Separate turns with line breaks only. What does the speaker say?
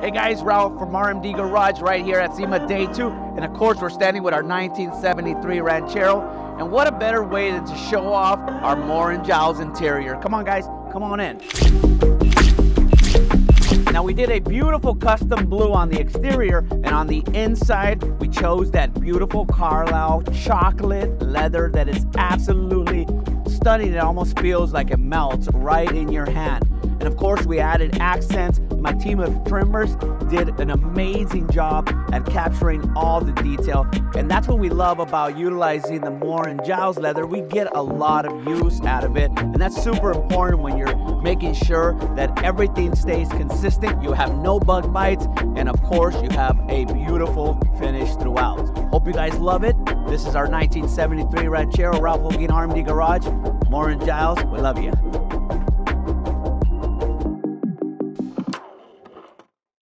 Hey guys, Ralph from RMD Garage right here at SEMA Day 2. And of course, we're standing with our 1973 Ranchero. And what a better way than to show off our Moore Giles interior. Come on guys, come on in. Now we did a beautiful custom blue on the exterior, and on the inside we chose that beautiful Carlyle chocolate leather that is absolutely stunning. It almost feels like it melts right in your hand. And of course we added accents. My team of trimmers did an amazing job at capturing all the detail, and that's what we love about utilizing the Moore Giles leather. We get a lot of use out of it, and that's super important when you're making sure that everything stays consistent. You have no bug bites, and of course you have a beautiful finish throughout. Hope you guys love it. This is our 1973 Ranchero, Ralph Holguin, RMD Garage. Moore Giles, we love you.